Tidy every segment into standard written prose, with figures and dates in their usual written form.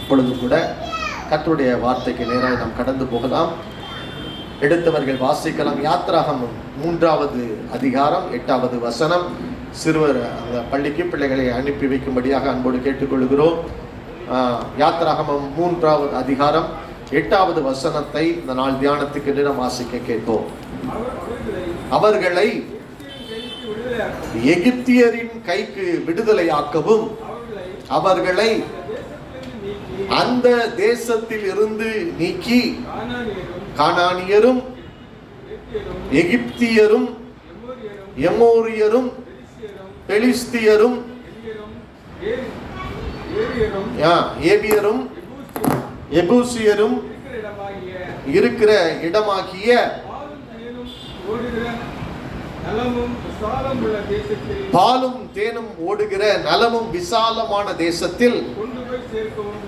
இப்பொழுது கூட கர்த்தருடைய வார்த்தைக்கு நேராக நாம் கடந்து போகலாம். எடுத்தவர்கள் வாசிக்கலாம். யாத்திராகமம் 3வது அதிகாரம் 8வது வசனம். சிறுவர் அந்த பள்ளிக்கு பிள்ளைகளை அனுப்பி வைக்கும்படியாக அன்போடு கேட்டுக்கொள்கிறோம். யாத்திராகமம் 3வது அதிகாரம் 8வது வசனத்தை இந்த நாள் தியானத்துக்கு நாம் வாசிக்க கேட்போம். அவர்களை எகிப்தியரின் கைக்கு விடுதலையாக்கவும் அவர்களை அந்த தேசத்தில் இருந்து நீக்கி கானானியரும் எகிப்தியரும் எமோரியரும் பெலிஸ்தியரும் ஏபியரும் எபூசியரும் இருக்கிற இடமாகிய பாலும் தேனும் ஓடுகிற நலமும் விசாலமான தேசத்தில்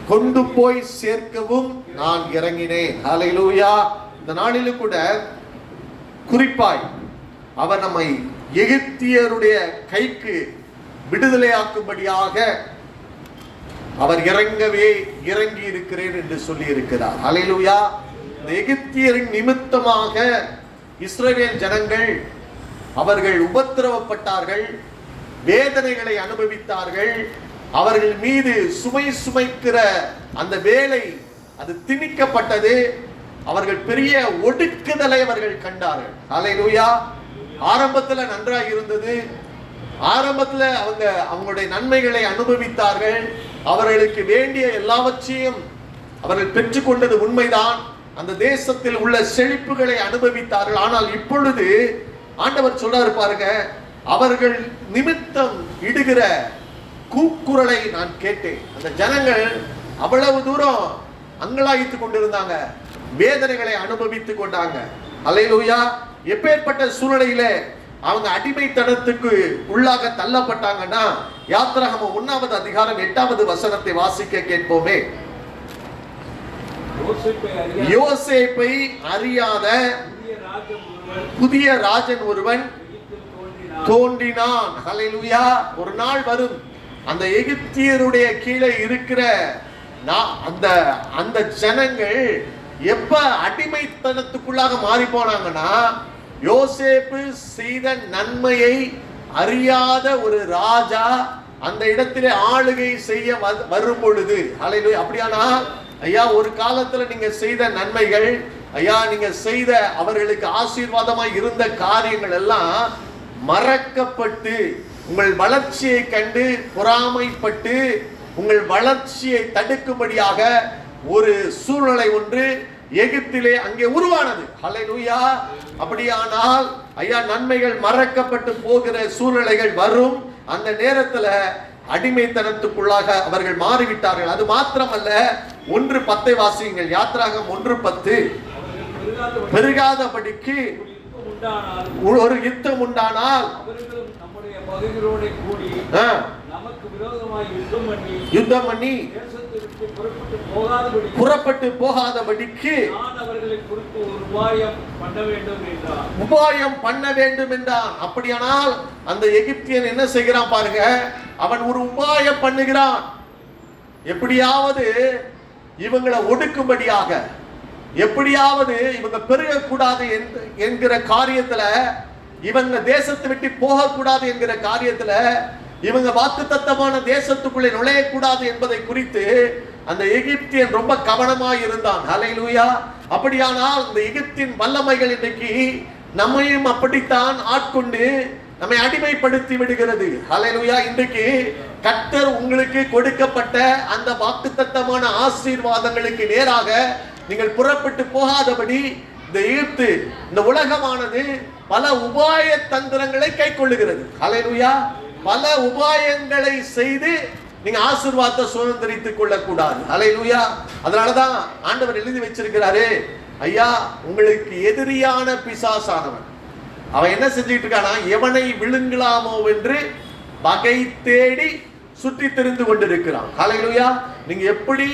கொண்டு போய் சேர்க்கவும் நான் இறங்கினேன். ஹல்லேலூயா. இந்த நாளிலும் கூட குறிப்பாய் அவர் நம்மை எகிப்தியருடைய கைக்கு விடுதலையாக்கும்படியாக அவர் இறங்கி இருக்கிறேன் என்று சொல்லி இருக்கிறார். ஹல்லேலூயா. இந்த எகிப்தியரின் நிமித்தமாக இஸ்ரவேல் ஜனங்கள் அவர்கள் உபத்திரவப்பட்டார்கள், வேதனைகளை அனுபவித்தார்கள். அவர்கள் மீது சுமைக்கிற அந்த வேலை அது திணிக்கப்பட்டது. அவர்கள் பெரிய ஒடுக்குதலை அவர்கள் கண்டார்கள். ஹல்லேலூயா. ஆரம்பத்துல நன்றாக இருந்தது. ஆரம்பத்துல அவங்களுடைய நன்மைகளை அனுபவித்தார்கள். அவர்களுக்கு வேண்டிய எல்லாவற்றையும் அவர்கள் பெற்றுக்கொண்டது உண்மைதான். அந்த தேசத்தில் உள்ள செழிப்புகளை அனுபவித்தார்கள். ஆனால் இப்பொழுது ஆண்டவர் சொல்றாரு பாருங்க, அவர்கள் நிமித்தம் இடுகிற கூக்குரலை நான் கேட்டேன். அந்த ஜனங்கள் அவ்வளவு தூரம் அங்கலாய்த்து கொண்டிருந்தாங்க, வேதனைகளை அனுபவித்துக் கொண்டாங்க. அல்லேலூயா. எப்பேற்பட்ட சூழ்நிலையில அவங்க அடிமைத்தனத்துக்கு உள்ளாக தள்ளப்பட்டாங்கன்னா, யாத்திராகமம் 1வது அதிகாரம் 8வது வசனத்தை வாசிக்க கேட்போமே. யோசேப்பை அறியாத புதிய ராஜன் ஒருவன் தோன்றினான். ஹல்லேலூயா. ஒரு நாள் வரும், அந்த எகிப்தியருடைய கீழே இருக்கிற அந்த ஜனங்கள் எப்ப அடிமைத்தனத்துக்குள்ளாக மாறி போனாங்கன்னா, யோசேப்பு செய்த நன்மையை அறியாத ஒரு ராஜா அந்த இடத்திலே ஆளுகை செய்ய வரும் பொழுது, ஹல்லேலூயா. அப்படியானா ஐயா, ஒரு காலத்துல நீங்க செய்த நன்மைகள், ஐயா நீங்க செய்த அவர்களுக்கு ஆசீர்வாதமாய் இருந்த காரியங்கள் எல்லாம் மறக்கப்பட்டு, உங்கள் வளர்ச்சியை கண்டு பொறாமைப்பட்டு உங்கள் வளர்ச்சியை தடுக்கும்படியாக ஒரு சூழ்நிலை ஒன்று எகிப்திலே அங்கே உருவானது. ஹல்லேலூயா. அப்படியானால் ஐயா, நன்மைகள் மறக்கப்பட்டு போகிற சூழ்நிலைகள் வரும். அந்த நேரத்துல அடிமைத்தனத்துக்குள்ளாக அவர்கள் மாறிவிட்டார்கள். அது மாத்திரமல்ல, 1:10 வாசியுங்கள். யாத்திராகமம் 1:10. பெருகாதபடிக்கு ஒரு யுத்தம் உண்டானால் யுத்தம் பண்ணி புறப்பட்டு போகாதபடிக்கு உபாயம் பண்ண வேண்டும் என்றான். அப்படியானால் அந்த எகிப்தியன் என்ன செய்கிறான் பாருங்க, அவன் ஒரு உபாயம் பண்ணுகிறான். எப்படியாவது இவங்களை ஒடுக்கும்படியாக, எப்படியாவது இவங்க பெருகக்கூடாது என்கிற காரியத்துல, இவங்க தேசத்தை விட்டு போகக்கூடாது என்கிற காரியத்துல, இவங்க வாக்குத்தத்தமான தேசத்துக்குள்ளே நுழையக்கூடாது என்பதை குறித்து அந்த எகிப்தியன் ரொம்ப கவனமாய் இருந்தான். ஹல்லேலூயா. அப்படியானால் இந்த எகிப்தின் வல்லமைகள் இன்றைக்கு நம்மையும் அப்படித்தான் ஆட்கொண்டு நம்மை அடிமைப்படுத்தி விடுகிறது. ஹல்லேலூயா. இன்றைக்கு கர்த்தர் உங்களுக்கு கொடுக்கப்பட்ட அந்த வாக்குத்தத்தமான ஆசீர்வாதங்களுக்கு நேராக நீங்கள் புறப்பட்டு போகாதபடி இந்த எகிப்து, இந்த உலகமானது பல உபாய தந்திரங்களை கை கொள்ளுகிறது. ஹல்லேலூயா. பல உபாயங்களை செய்து நீங்க ஆசீர்வாதத்தை சுதந்திரித்துக் கொள்ளக்கூடாது. ஹல்லேலூயா. அதனாலதான் ஆண்டவர் எழுதி வச்சிருக்கிறாரு, ஐயா உங்களுக்கு எதிரியான பிசாசானவன் அவன் என்ன செஞ்சுட்டு இருக்கானா, எவனை விழுங்கலாமோ என்று வகை தேடி சுற்றி திரிந்து கொண்டிருக்கிறான். ஹல்லேலூயா. நீங்க எப்படி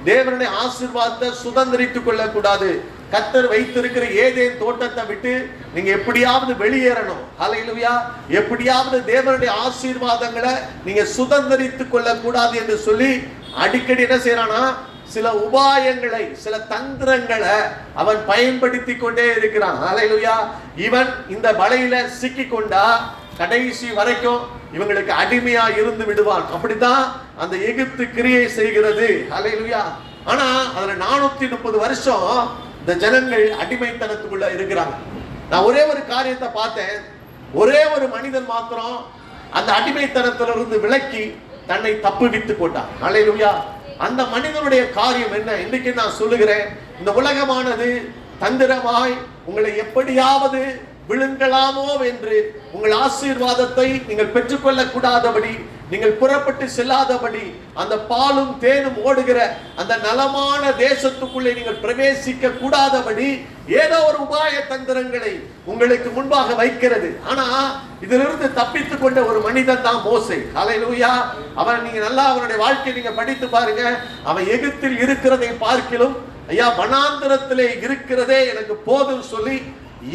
தேவனுடைய ஆசீர்வாதத்தை சுதந்திரித்துக் கொள்ளக்கூடாது. கர்த்தர் வைத்திருக்கிற ஏதேன் தோட்டத்தை விட்டு நீங்க எப்படியாவது வெளியேறணும். ஹல்லேலூயா. எப்படியாவது தேவனுடைய ஆசீர்வாதங்களை நீங்க சுதந்திரித்துக் கொள்ளக்கூடாது என்று சொல்லி அடிக்கடி என்ன செய்யறானா, சில உபாயங்களை, சில தந்திரங்களை அவன் பயன்படுத்தி கொண்டே இருக்கிறான். ஹல்லேலூயா. இவன் இந்த வலையில சிக்கி கொண்டா கடைசி வரைக்கும் இவங்களுக்கு அடிமையா இருந்து விடுவான். அப்படித்தான் அந்த எகிப்து கிரியை செய்கிறது. ஹல்லேலூயா. ஆனா அதுல 430 வருஷம் இந்த ஜனங்கள் அடிமைத்தனத்துக்குள்ள இருக்கிறாங்க. நான் ஒரே ஒரு காரியத்தை பார்த்தேன். ஒரே ஒரு மனிதன் மாத்திரம் அந்த அடிமைத்தனத்திலிருந்து விலக்கி தன்னை தப்புவித்துக் கொண்டான். ஹல்லேலூயா. அந்த மனிதனுடைய காரியம் என்ன? இன்றைக்கு நான் சொல்லுகிறேன், இந்த உலகமானது தந்திரமாய் உங்களை எப்படியாவது விழுங்கலாமோ என்று உங்கள் ஆசீர்வாதத்தை நீங்கள் பெற்றுக்கொள்ள கூடாதபடி, நீங்கள் புறப்பட்டு செல்லாதபடி, அந்த பாலும் தேனும் ஓடுகிற அந்த நலமான தேசத்துக்குள்ளே நீங்கள் பிரவேசிக்க கூடாதபடி ஏதோ ஒரு உபாய தந்திரங்களை உங்களுக்கு முன்பாக வைக்கிறது. ஆனா இதிலிருந்து தப்பித்துக் கொண்ட ஒரு மனிதன் தான் மோசே. ஹல்லேலூயா. அவன் நீங்க நல்லா அவனுடைய வாழ்க்கையை நீங்க படித்து பாருங்க. அவன் எகிப்தில் இருக்கிறதை பார்க்கிலும் ஐயா வனாந்திரத்திலே இருக்கிறதே எனக்கு போதும் சொல்லி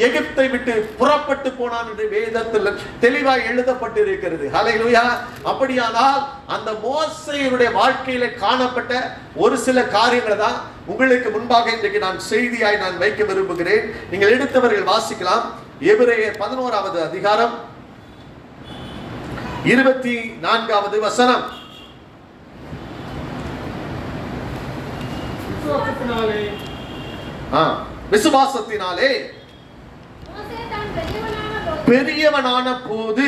எகிப்தை விட்டு புறப்பட்டு போனான் என்று வேதத்தில் தெளிவாய் எழுதப்பட்டிருக்கிறது. ஹல்லேலூயா. அப்படியானால் அந்த மோசேயுடைய வாழ்க்கையில காணப்பட்ட ஒரு சில காரியங்களை தான் உங்களுக்கு முன்பாக இன்றைக்கு நான் செய்தியாய் நான் வைக்க விரும்புகிறேன். நீங்கள் எடுத்தவர்கள் வாசிக்கலாம். எபிரேயர் 11வது அதிகாரம் 24வது வசனம். விசுவாசத்தினாலே பெரியவனான போது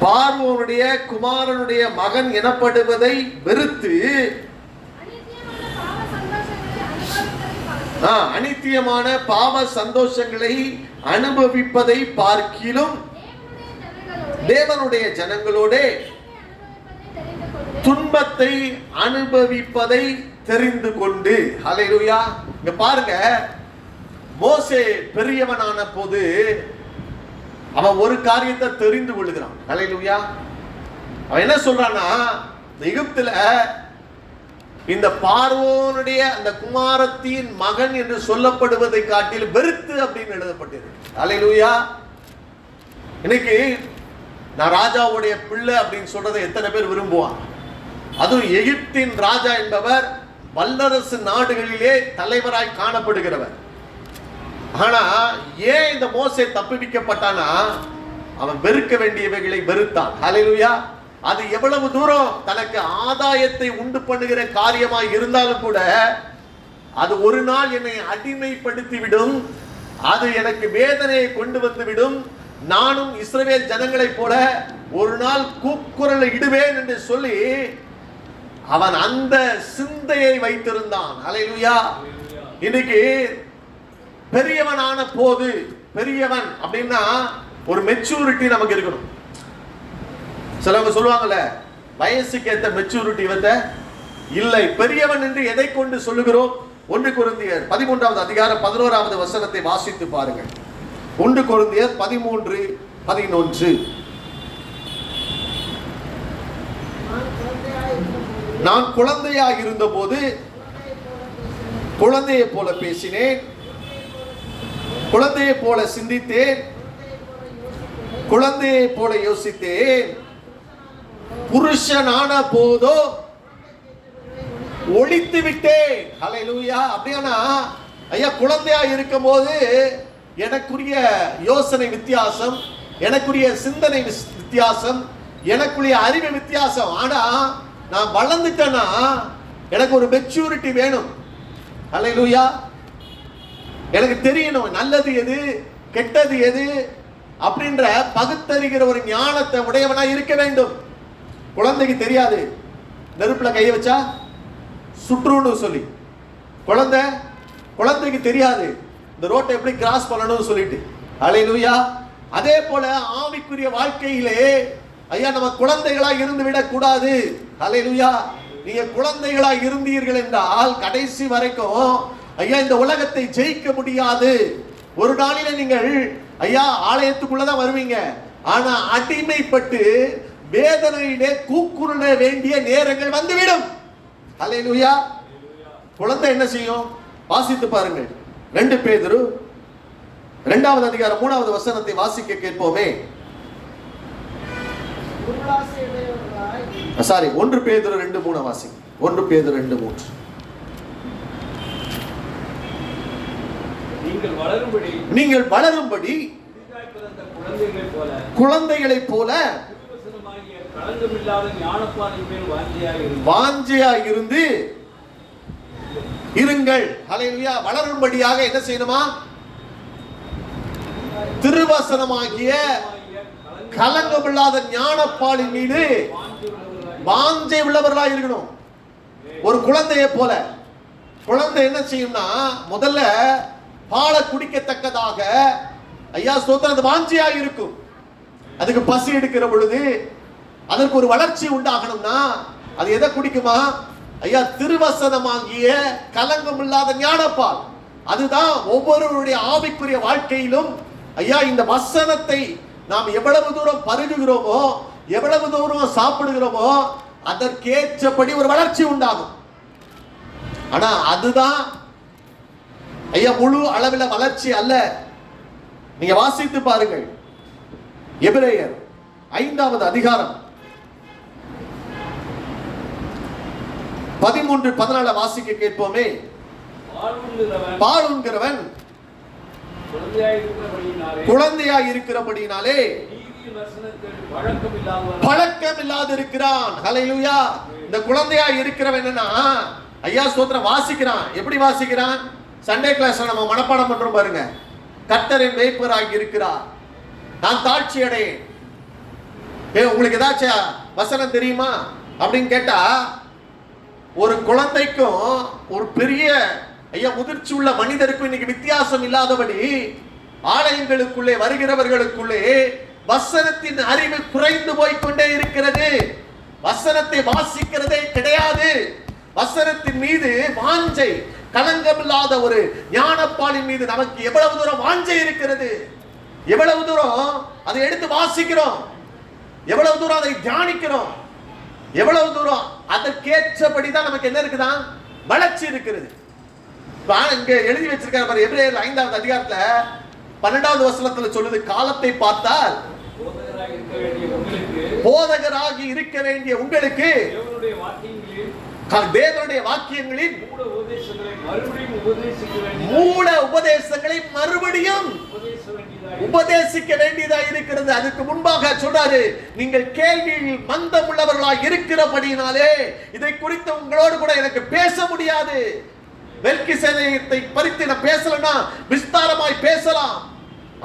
பார்வோனுடைய குமாரனுடைய மகன் எனப்படுவதை வெறுத்து அநித்தியமான பாவ சந்தோஷங்களை அனுபவிப்பதை பார்க்கிலும் தேவனுடைய ஜனங்களோட துன்பத்தை அனுபவிப்பதை தெரிந்து கொண்டு. ஹல்லேலூயா. இங்க பாருங்க, மோசே பெரியவனான போது அவன் ஒரு காரியத்தை தெரிந்து கொள்ளுகிறான். ஹல்லேலூயா. அவன் என்ன சொல்றான்னா, எகிப்துல இந்த பார்வோனுடைய அந்த குமாரத்தின் மகன் என்று சொல்லப்படுவதை காட்டில் வெறுத்து அப்படின்னு எழுதப்பட்டிருக்கு. ஹல்லேலூயா. இன்னைக்கு நான் ராஜாவுடைய பிள்ளை அப்படின்னு சொல்றதை எத்தனை பேர் விரும்புவான்? அதுவும் எகிப்தின் ராஜா என்பவர் வல்லரசு நாடுகளிலே தலைவராய் காணப்படுகிறவர். ஆனா ஏன் இந்த மோசே தப்புவிக்கப்பட்டானா, அவன் வெறுக்க வேண்டியவைகளை வெறுத்தான். ஹல்லேலூயா. அது எவ்வளவு தூரம் தனக்கு ஆதாயத்தை உண்டு பண்ணுகிற காரியமாய் இருந்தாலும் கூட அது ஒரு நாள் என்னை அடிமைப்படுத்தி விடும், அது எனக்கு வேதனையை கொண்டு வந்து விடும், நானும் இஸ்ரவேல் ஜனங்களைப் போல ஒரு நாள் கூக்குரலை இடுவேன் என்று சொல்லி அவன் அந்த சிந்தையை வைத்திருந்தான். ஹல்லேலூயா. இன்னைக்கு பெரியவனான போது, பெரியவன் அப்படின்னா ஒரு மெச்சூரிட்டி நமக்கு இருக்கணும். சிலவங்க சொல்லுவாங்கல்ல, வயசுக்கு ஏற்ற மெச்சூரிட்டி வந்து இல்லை. பெரியவன் என்று எதை கொண்டு சொல்லுகிறோம்? 1 கொரிந்தியர் 13வது அதிகாரம் 11வது வசனத்தை வாசித்து பாருங்கள். 1 கொரிந்தியர் 13:11. நான் குழந்தையாக இருந்தபோது குழந்தையை போல பேசினேன், குழந்தையை போல சிந்தித்தேன், குழந்தையை போல யோசித்தேன், புருஷனான போதோ ஒளித்து விட்டேன். ஹல்லேலூயா. அப்படியானா ஐயா, குழந்தையா இருக்கும் போது எனக்குரிய யோசனை வித்தியாசம், எனக்குரிய சிந்தனை வித்தியாசம், எனக்குரிய அறிவு வித்தியாசம். ஆனா நான் வளர்ந்துட்டேன்னா எனக்கு ஒரு மெச்சூரிட்டி வேணும். ஹல்லேலூயா. எனக்கு தெரியணும் நல்லது எது கெட்டது எது அப்படின்ற பகுத்தறிகிற ஒரு ஞானத்தை உடையவனா இருக்க வேண்டும். குழந்தைக்கு தெரியாது நெருப்புல கையை வச்சா சுற்றுன்னு சொல்லி. குழந்தைக்கு தெரியாது இந்த ரோட்டை எப்படி கிராஸ் பண்ணணும்னு சொல்லிட்டு. ஹல்லேலூயா. அதே போல ஆவிக்குரிய வாழ்க்கையிலே ஐயா நம்ம குழந்தைகளா இருந்து விடக் கூடாது. ஹல்லேலூயா. நீங்க குழந்தைகளா இருந்தீர்கள் என்றால் கடைசி வரைக்கும் ஐயா இந்த உலகத்தை ஜெயிக்க முடியாது. ஒரு நாளில நீங்கள் ஐயா ஆலயத்துக்குள்ளதான் வருவீங்க, ஆனா அடிமைப்பட்டு வேதனையிலே கூக்குரல வேண்டிய நேரங்கள் வந்துவிடும். ஹல்லேலூயா. குழந்தை என்ன செய்யும்? வாசித்து பாருங்கள். 2 பேதுரு 2வது அதிகாரம் 3வது வசனத்தை வாசிக்க கேட்போமே. சாரி, 1 பேதுரு 2:3 வாசிங்க. 1 பேதுரு 2:3. நீங்கள் வளரும்படி குழந்தைகளைப் போல வாஞ்சையாய் இருந்து இருங்கள். ஹல்லேலூயா. வளரும்படியாக என்ன செய்யணுமா? திருவசனமாகிய கலங்கமில்லாத ஞானப்பாலின் மீது வாஞ்சை உள்ளவர்களாக இருக்கணும். ஒரு குழந்தையை போல. குழந்தை என்ன செய்யும்னா, முதல்ல பாலை குடிக்கத்தக்கதாக ஐயா ஸ்தோத்திரம் வாஞ்சையாக இருக்கும். அதுக்கு பசி எடுக்கிற பொழுது அதற்கு ஒரு வளர்ச்சி உண்டாகணும்னா அது எதை குடிக்குமா? ஐயா திருவசனமாகிய கலங்கமில்லாத ஞானப்பால். அதுதான் ஒவ்வொருவருடைய ஆவிக்குரிய வாழ்க்கையிலும் ஐயா இந்த வசனத்தை நாம் எவ்வளவு தூரம் பருகுகிறோமோ, எவ்வளவு தூரம் சாப்பிடுகிறோமோ அதற்கேற்றபடி ஒரு வளர்ச்சி உண்டாகும். ஆனா அதுதான் ஐயா முழு அளவில் வளர்ச்சி அல்ல. நீங்க வாசித்து பாருங்கள். எபிரேயர் 5வது அதிகாரம் 13-14 வாசிக்க கேட்போமே. பால் உண்கிறவன் குழந்தையாய் இருக்கிறபடினாலே பழக்கம் இல்லாது இருக்கிறான். ஹல்லேலூயா. இந்த குழந்தையாய் இருக்கிறவன் என்னன்னா ஐயா ஸ்தோத்திரம் வாசிக்கிறான். எப்படி வாசிக்கிறான்? சண்டே கிளாஸ்ல நம்ம மனப்பாடம் பண்றோம் பாருங்க. கர்த்தரின் மேய்ப்பராகி இருக்கிறார், நான் தாழ்ச்சி அடையேன். உங்களுக்கு ஏதாச்சும் வசனம் தெரியுமா அப்படின்னு கேட்டா, ஒரு குழந்தைக்கும் ஒரு பெரிய ஐயா முதிர்ச்சி உள்ள மனிதருக்கும் இன்னைக்கு வித்தியாசம் இல்லாதபடி ஆலயங்களுக்குள்ளே வருகிறவர்களுக்குள்ளே வசனத்தின் அறிவு குறைந்து போய்கொண்டே இருக்கிறது. வசனத்தை வாசிக்கிறதே கிடையாது. வசனத்தின் மீது வாஞ்சை, கலங்கமில்லாத ஒரு ஞானப்பாலின் மீது நமக்கு எவ்வளவு தூரம் வாஞ்சை இருக்கிறது, எவ்வளவு தூரம் அதை எடுத்து வாசிக்கிறோம், எவ்வளவு தூரம் அதை தியானிக்கிறோம், எவ்வளவு தூரம் அதற்கேற்றபடிதான் நமக்கு என்ன இருக்குதா? வளர்ச்சி இருக்கிறது. இங்க எழுதி வச்சிருக்காரு எபிரேயர் 5வது அதிகாரத்துல 12வது வசனத்துல சொல்லுது, காலத்தை பார்த்தால் போதகராகி இருக்க வேண்டிய உங்களுக்கு தேவனுடைய வாக்கியங்களின் மூல உபதேசங்களை மறுபடியும் உபதேசிக்க வேண்டியதா இருக்கிறது. அதுக்கு முன்பாக சொல்றாரு, நீங்கள் கேள்வியில் மந்தம் உள்ளவர்களாக இருக்கிறபடினாலே இதை குறித்து உங்களோடு கூட எனக்கு பேச முடியாது. மெல்கிசேதேக்கை பற்றி நான் பேசலன்னா விஸ்தாரமாய் பேசலாம்.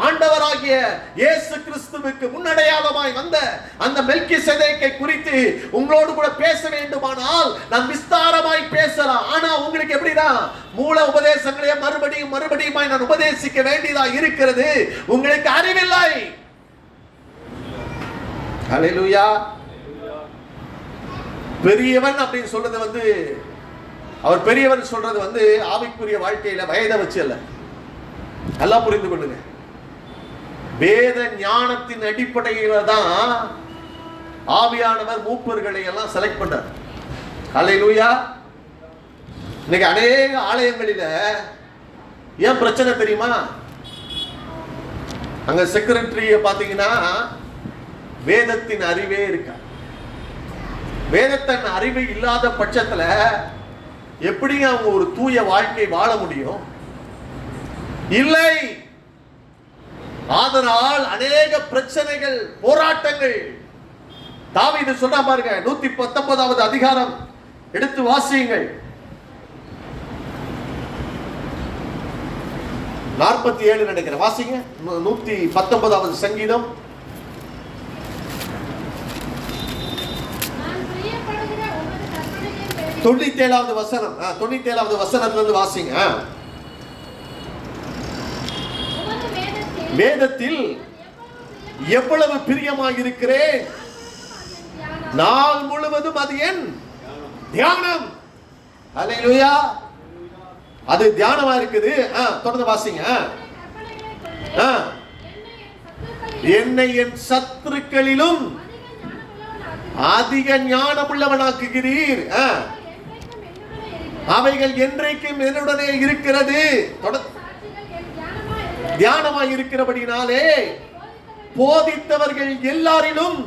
ஆண்டவராகிய இயேசு கிறிஸ்துவுக்கு முன்னடையாளமாய் வந்த அந்த மெல்கிசேதேக்கை குறித்து உங்களோடு கூட பேச வேண்டுமானால் நான் விஸ்தாரமாய் பேசலாம். ஆனா உங்களுக்கு எப்படிதான் மூல உபதேசங்களே மறுபடியும் மறுபடியும் நான் உபதேசிக்க வேண்டியதா இருக்கிறது. உங்களுக்கு அறிவில்லை. ஹல்லேலூயா. பெரியவன் அப்படின்னு சொல்றது அவர் பெரியவன் சொல்றது ஆவிக்குரிய வாழ்க்கையில வயதை வச்சு அல்ல. நல்லா புரிந்து கொள்ளுங்க. வேத ஞானத்தின் அடிப்படையில தான் ஆவியானவர் மூப்பர்களை எல்லாம் செலக்ட் பண்றார். ஹல்லேலூயா. இன்னைக்கு அநேக ஆலயங்களில ஏன் பிரச்சனை தெரியுமா? அங்க செக்ரட்டரிய பாத்தீங்கன்னா வேதத்தின் அறிவே இருக்கா. வேதத்தின் அறிவு இல்லாத பட்சத்துல எப்படி அவங்க ஒரு தூய வாழ்க்கை வாழ முடியும்? இல்லை. அதனால் அநேக பிரச்சனைகள், போராட்டங்கள். தாவீது சொன்னா பாருங்க, 119வது அதிகாரம் எடுத்து வாசியுங்கள். 47 நினைக்கிறேன், வாசிங்க. 119வது சங்கீதம் 97வது வசனம். 97வது வசனத்திலிருந்து வாசிங்க. வேதத்தில் எவ்வளவு பிரியமாக இருக்கிறேன், நாள் முழுவதும் அது என் தியானம். ஹல்லேலூயா. அது தியானமா இருக்குது. தொடர்ந்து வாசிங்க. என்னை என் சத்துருக்களிலும் அதிக ஞானம் உள்ளவனாக்குகிறீர், அவைகள் என்றைக்கும் என்னுடனே இருக்கிறது. தியானமாய் இருக்கிறபடினாலே போதித்தவர்கள் எல்லாரிலும்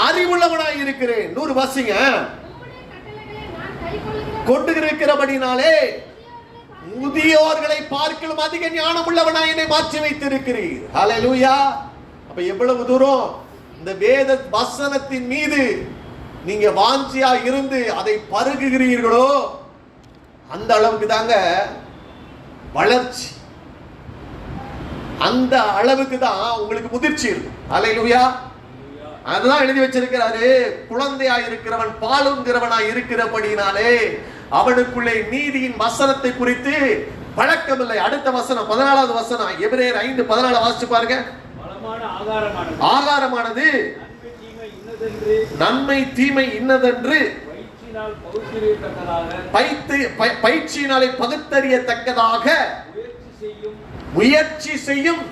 அறிவுள்ளவனாய் இருக்கிறேன். 100 வாசிங்க. கொண்டிருக்கிறபடினாலே முதியோர்களை பார்க்கலும் அதிக ஞானம் உள்ளவனாய் என்னை மாற்றி வைத்திருக்கிறீர். ஹல்லேலூயா. அப்ப எவ்வளவு தூரம் இந்த வேத வசனத்தின் மீது நீங்க வாஞ்சியா இருந்து அதை பருகுகிறீர்களோ அந்த அளவுக்கு தாங்க வளர்ச்சி, அந்த அளவுக்கு தான் உங்களுக்கு முதிர்ச்சி இருக்கும். ஹல்லேலூயா. அதுதான் எழுதி வச்சிருக்கிறாரு, குழந்தையாய் இருக்கிறவன் பாலுங்கிறவனாய் இருக்கிறபடினாலே அவனுக்குள்ளே நீதியின் வசனத்தை குறித்து பழக்கமில்லை. அடுத்த வசனம் 14வது வசனம், எபிரேயர் 5:14 வாசிச்சு பாருங்க. ஆகாரமானது நன்மை தீமை இன்னதென்று பயிற்சியினாலே பகுத்தறியத்தக்கதாக முயற்சி செய்யும்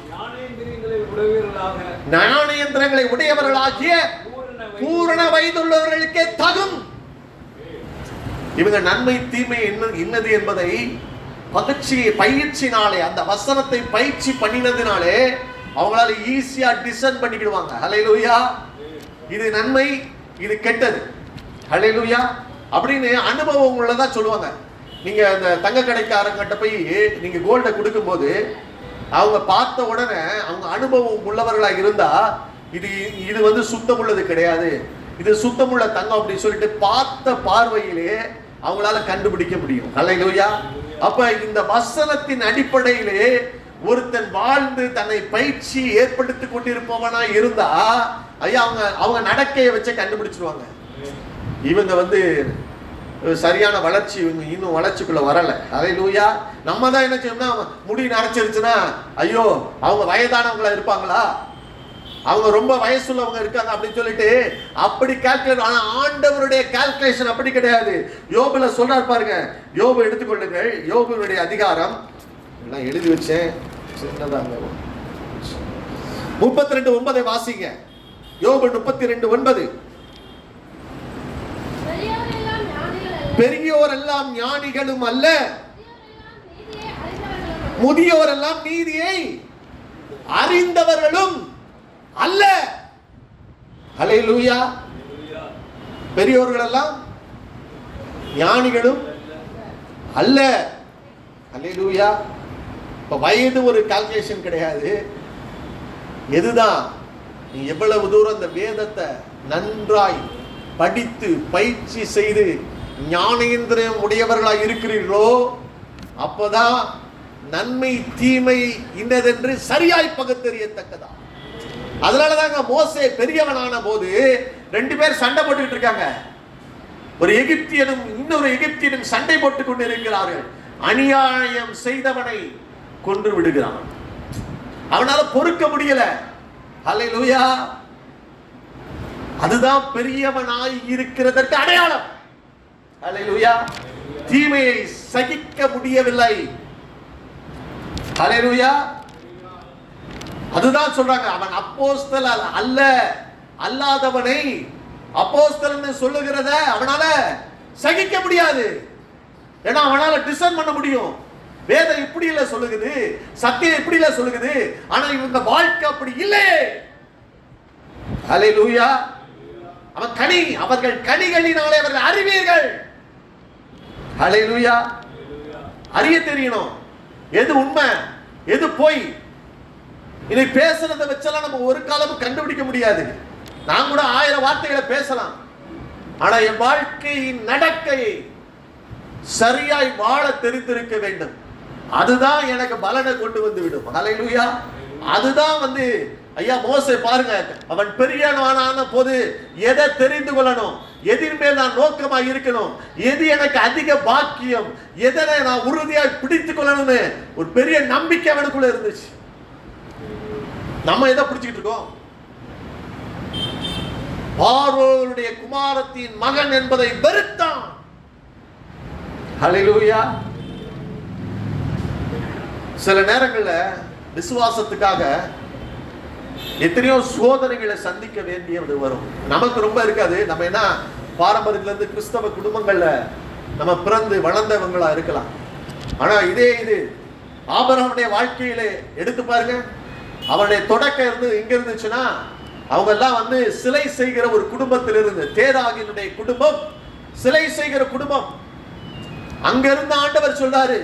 ஞானேந்திரங்களை உடையவர்களாகிய பூரண வயதுள்ளவர்களுக்கே தகும். இவங்க நன்மை தீமை இன்னது என்பதை பயிற்சினாலே, அந்த வசனத்தை பயிற்சி பண்ணினதினாலே அவங்களால ஈஸியா டிசைன் பண்ணிக்கிடுவாங்க. ஹல்லேலூயா. இது நன்மை, இது கெட்டது. ஹல்லேலூயா. அப்படின்னு அனுபவம் உள்ளதா சொல்லுவாங்க. நீங்க அந்த தங்க கடைக்காரங்கிட்ட போய் நீங்க கோல்டை கொடுக்கும் போது அவங்க பார்த்த உடனே அவங்க அனுபவம் உள்ளவர்களா இருந்தா இது வந்து சுத்தம் உள்ளது கிடையாது, இது சுத்தமுள்ள தங்கம் அப்படின்னு சொல்லிட்டு பார்த்த பார்வையிலே அவங்களால கண்டுபிடிக்க முடியும். ஹல்லேலூயா. அப்ப இந்த வசனத்தின் அடிப்படையிலே ஒருத்தன் வாழ்ந்து தன்னை பயிற்சி ஏற்படுத்தி கொண்டிருப்பவனா இருந்தா ஐயா அவங்க நடக்கையை வச்சு கண்டுபிடிச்சிருவாங்க. இவங்க வந்து சரியான வளர்ச்சி, இவங்க இன்னும் வளர்ச்சிக்குள்ள வரல. ஹல்லேலூயா. நம்ம தான் என்ன செய்யணும்னா, முடி நரைச்சிருச்சுன்னா ஐயோ அவங்க வயதானவங்களா இருப்பாங்களா, அவங்க ரொம்ப வயசுள்ளவங்க இருக்காங்க அப்படின்னு சொல்லிட்டு அப்படி கால்குலேட். ஆனா ஆண்டவருடைய கால்குலேஷன் அப்படி கிடையாது. யோபுல சொல்றார் பாருங்க, யோபு எடுத்துக்கொள்ளுங்கள். யோபுடைய அதிகாரம் எல்லாம் எழுதி வச்சேன், சின்னதாங்க. 32:9 வாசிங்க. யோபு 32:9. பெரியோர் எல்லாம் ஞானிகளும் அல்ல, முதியோர் எல்லாம் நீதியை அறிந்தவர்களும் அல்ல. ஹல்லேலூயா. பெரியோர்கள் எல்லாம் ஞானிகளும் அல்ல. ஹல்லேலூயா. இப்ப வயது ஒரு கால்குலேஷன் கிடையாது. எதுதான் நீ எவ்வளவு தூரம் இந்த வேதத்தை நன்றாய் படித்து பயிற்சி செய்து ஞானேந்திரம் உடையவர்களாய் இருக்கிறீர்களோ அப்பதான் நன்மை தீமை இன்னதென்று சரியாய் பகுத்தறியத்தக்கதா. அதனாலதாங்க மோசே பெரியவனான போது 2 பேர் சண்டை போட்டுக்கிட்டு இருக்காங்க. ஒரு எகிப்தியனும் இன்னொரு எகிப்தியனும் சண்டை போட்டுக் கொண்டு இருக்கிறார்கள். அநியாயம் செய்தவனை கொன்று விடுகிறான். அவனால பொறுக்க முடியல. ஹல்லேலூயா. அதுதான் பெரியவனாய் இருக்கிறதற்கு அடையாளம். ஹல்லேலூயா. தீமையை சகிக்க முடியவில்லை. ஹல்லேலூயா. அதுதான் சொல்றாங்க, அவன் அப்போஸ்தலன் அல்ல, அல்லாதவனை அப்போஸ்தலன் சொல்லுகிறத அவனால சகிக்க முடியாது. ஏன்னா அவனால டிசைன் பண்ண முடியும். வேதம் இப்படி இல்ல சொல்லுகிறது, சத்தியம் இப்படி இல்ல சொல்லுகிறது, ஆனா இவங்க வாழ்க்கை அப்படி இல்லை. ஹல்லேலூயா. அவர்கள் கனிகளினாலே அவர்கள் அறிவீர்கள். ஹல்லேலூயா. அறிய தெரியணும் எது உண்மை எது பொய். இனி பேசுறதை வச்செல்லாம் நம்ம ஒரு காலமும் கண்டுபிடிக்க முடியாது. நான் கூட 1000 வார்த்தைகளை பேசலாம், ஆனா என் வாழ்க்கையின் நடக்கையை சரியாய் வாழ தெரிந்திருக்க வேண்டும். அதுதான் எனக்கு பலனை கொண்டு வந்து விடும். ஹல்லேலூயா. அதுதான் வந்து ஐயா மோசே பாருங்க, அவன் பெரியவனான போது எதை தெரிந்து கொள்ளணும், எதின் மேல் நான் நோக்கமா இருக்கணும், எது எனக்கு அதிக பாக்கியம், எதை நான் உறுதியாக பிடித்துக் கொள்ளணும்னு ஒரு பெரிய நம்பிக்கை அவனுக்குள்ள இருந்துச்சு. நம்ம எதை பிடிச்சிட்டு இருக்கோம்? பார்வோனுடைய குமாரத்தின் மகன் என்பதை வெறுத்தான். ஹல்லேலூயா. சில நேரங்கள்ல விசுவாசத்துக்காக எத்தனையோ சோதனைகளை சந்திக்க வேண்டியது வரும். நமக்கு ரொம்ப இருக்காது. நம்ம என்ன பாரம்பரியத்துல இருந்து கிறிஸ்தவ குடும்பங்கள்ல நம்ம பிறந்து வளர்ந்தவங்களா இருக்கலாம். ஆனா இது ஆபிரகாமுடைய வாழ்க்கையில எடுத்து பாருங்க. அவனுடைய தொடக்கம் இங்க இருந்துச்சுன்னா அவங்க எல்லாம் வந்து சிலை செய்கிற ஒரு குடும்பத்திலிருந்து, தேராகினுடைய குடும்பம் சிலை செய்கிற குடும்பம். அங்க இருந்த ஆண்டவர் சொல்றாரு,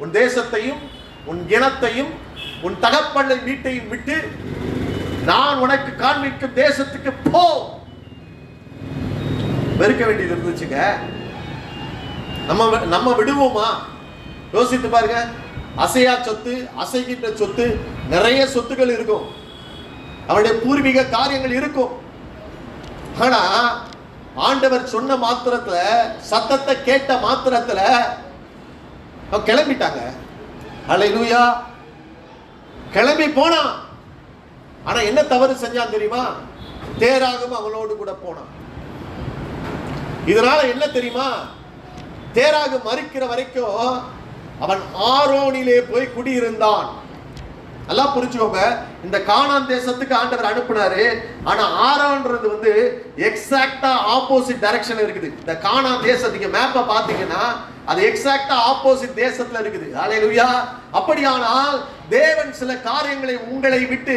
உன் தேசத்தையும் உன் இனத்தையும் உன் தகப்பன் வீட்டையும் விட்டு நான் உனக்கு காண்பிக்கும் தேசத்துக்கு போ. வெறுக்க வேண்டியது இருந்துச்சுங்க. நம்ம விடுவோமா? யோசித்து பாருங்க. அசையா சொத்து, அசைகின்ற சொத்து, நிறைய சொத்துக்கள் இருக்கும், அவருடைய பூர்வீக காரியங்கள் இருக்கும். ஆனா ஆண்டவர் சொன்ன மாத்திரத்துல, சத்தத்தை கேட்ட மாத்திரத்துல கிளம்பிட்டாங்க. அல்லேலூயா. கிளம்பி போனான். ஆனா என்ன தவறு செஞ்சான் தெரியுமா? தேராகும் அவளோடு கூட போனான். இதனால என்ன தெரியுமா? தேராகு மறிக்கிற வரைக்கும் அவன் ஆரோனிலே போய் குடியிருந்தான். நல்லா புரிஞ்சுக்கோங்க. இந்த கானான் தேசத்துக்கு ஆண்டவர் அனுப்புனாரு. ஆனா ஆரோன்றது வந்து எக்ஸாக்டா ஆப்போசிட் டைரக்ஷன் இருக்குது. இந்த கானான் தேசத்துக்கு மேப்பை பாத்தீங்கன்னா அது எக்ஸாக்டா ஆப்போசிட் தேசத்துல இருக்குது. ஹல்லேலூயா. அப்படியானால் தேவன் சில காரியங்களை உங்களை விட்டு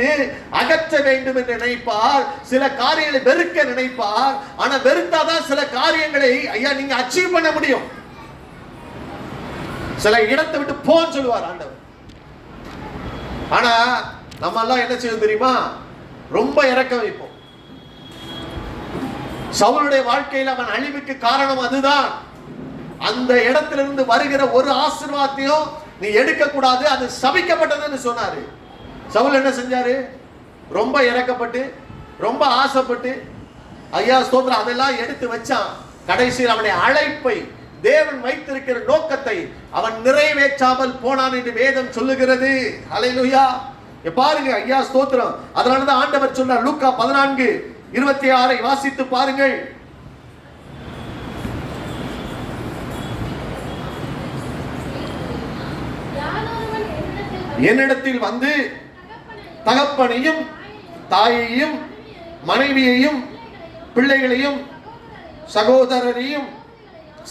அகற்ற வேண்டும் என்று நினைப்பார், சில காரியங்களை வெறுக்க நினைப்பார். ஆனா வெறுத்தாதான் சில காரியங்களை ஐயா நீங்க அச்சீவ் பண்ண முடியும். சில இடத்தை விட்டு போன்னு சொல்லுவார் ஆண்டவர். ஆனா நம்ம எல்லாம் என்ன செய்வோம் தெரியுமா? ரொம்ப இறக்க வைப்போம். சவுலுடைய வாழ்க்கையில் அவன் அழிவுக்கு காரணம் அதுதான். அந்த இடத்திலிருந்து வருகிற ஒரு ஆசீர்வாதத்தையும் நீ எடுக்க கூடாது, அது சபிக்கப்பட்டதுன்னு சொன்னாரு. சவுல் என்ன செஞ்சாரு? ரொம்ப இறக்கப்பட்டு, ரொம்ப ஆசைப்பட்டு, ஐயா ஸ்தோத்திரம், அதெல்லாம் எடுத்து வச்சான். கடைசியில் அவனுடைய அழைப்பை, தேவன் வைத்திருக்கிற நோக்கத்தை அவன் நிறைவேற்றாமல் போனான் என்று வேதம் சொல்லுகிறது. ஹல்லேலூயா. பாருங்க ஐயா ஸ்தோத்திரம். அதனாலதான் ஆண்டவர் சொன்னார், லூக்கா 14:26 வாசித்து பாருங்கள். என்னிடத்தில் வந்து தகப்பனையும் தாயையும் மனைவியையும் பிள்ளைகளையும் சகோதரரையும்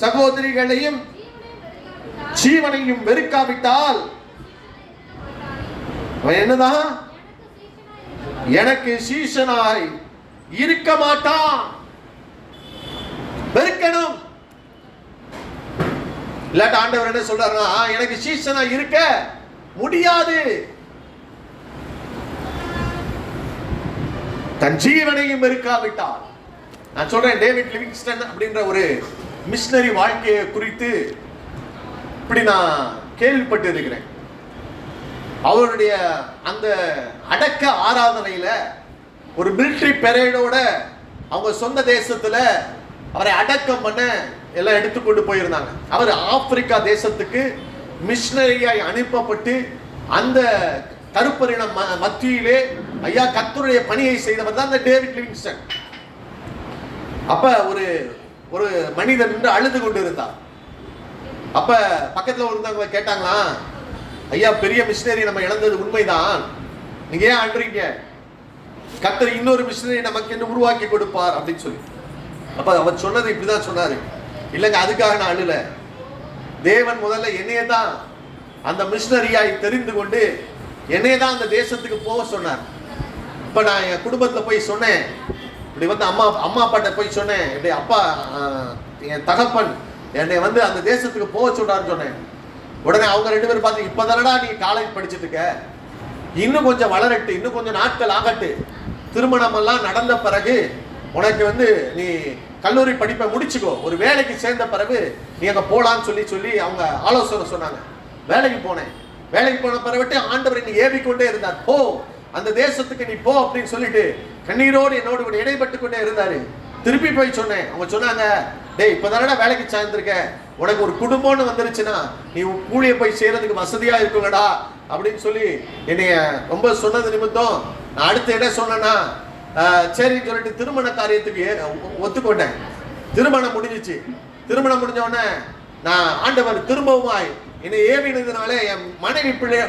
சகோதரிகளையும் ஜீவனையும் வெறுக்காவிட்டால் என்னதான் எனக்கு சீஷனாய் இருக்க மாட்டான். வெறுக்கணும். இல்லாட்ட ஆண்டவர் என்ன சொல்றாருன்னா, எனக்கு சீஷனாய் இருக்க முடியாது. தன் ஜீவனையும் வெறுக்காவிட்டால். நான் சொல்றேன், டேவிட் லிவிங்ஸ்டன் அப்படின்ற ஒரு மிஷனரி வாழ்க்கையை குறித்து இப்படி நான் கேள்விப்பட்டு இருக்கிறேன். அவருடைய அந்த அடக்க ஆராதனையில ஒரு மிலிட்டரி பெரேடோட அவங்க சொந்த தேசத்துல அவரை அடக்கம் பண்ண எல்லாம் எடுத்துக்கொண்டு போயிருந்தாங்க. அவர் ஆப்பிரிக்கா தேசத்துக்கு மிஷனரியாய் அனுப்பப்பட்டு அந்த கருப்பரின மத்தியிலே ஐயா கர்த்தருடைய பணியை செய்தவர் தான் இந்த டேவிட் லிவிங்ஸ்டன். அப்ப ஒரு ஒரு மனிதன் நின்று அழுது கொண்டு இருந்தார். அப்ப பக்கத்துல இருந்தவங்க கேட்டாங்களா, ஐயா பெரிய மிஷனரி நம்ம இழந்தது உண்மைதான், நீங்க ஏன் அழுறீங்க? கர்த்தர் இன்னொரு மிஷனரி நமக்கு என்ன உருவாக்கி கொடுப்பார் அப்படின்னு சொல்லி. அப்ப அவர் சொன்னது இப்படிதான் சொன்னாரு, இல்லைங்க அதுக்காக நான் அழுல, தேவன் முதல்ல என்னைய தான் அந்த மிஷனரியாய் தெரிந்து கொண்டு என்னைய தான் அந்த தேசத்துக்கு போக சொன்னார். இப்ப நான் என் குடும்பத்துல போய் சொன்னேன், இப்படி வந்து அம்மா அப்பாட்ட போய் சொன்னேன், இப்படி அப்பா என் தகப்பன் என்னை வந்து அந்த தேசத்துக்கு போக சொல்றாருன்னு சொன்னேன். உடனே அவங்க 2 பேரும் பார்த்து, இப்பதானடா நீ காலேஜ் படிச்சுட்டு இருக்க, இன்னும் கொஞ்சம் வளரட்டு, இன்னும் கொஞ்சம் நாட்கள் ஆகட்டு, திருமணம் எல்லாம் நடந்த பிறகு உனக்கு வந்து நீ கல்லூரி படிப்பை முடிச்சுக்கோ, ஒரு வேலைக்கு சேர்ந்த பிறகு நீ அங்க போலான்னு சொல்லி அவங்க ஆலோசனை சொன்னாங்க. வேலைக்கு போனேன். வேலைக்கு போன பிறகு ஆண்டவர் என்னை ஏவிக்கொண்டே இருந்தார், போ அந்த தேசத்துக்கு நீ போ அப்படின்னு சொல்லிட்டு கண்ணீரோடு என்னோடு கூட இடைப்பட்டு கொண்டே இருந்தாரு. திருப்பி போய் சொன்னேன். அவங்க சொன்னாங்க, டேய் இப்பதானடா வேலைக்கு சேர்ந்திருக்க, உனக்கு ஒரு குடும்பம்னு வந்துருச்சுன்னா நீ கூலிய போய் செய்யறதுக்கு வசதியா இருக்குங்கடா அப்படின்னு சொல்லி என்னைய ரொம்ப சொன்னது நிமித்தம் நான் அடுத்து என்ன சொன்னேன்னா, சரின்னு சொல்லிட்டு திருமண காரியத்துக்கு ஒத்துக்கொண்டேன். திருமணம் முடிஞ்சிச்சு. திருமணம் முடிஞ்ச உடனே நான் ஆண்டவர் திரும்பவுமாய் என்னை ஏவினதுனால என்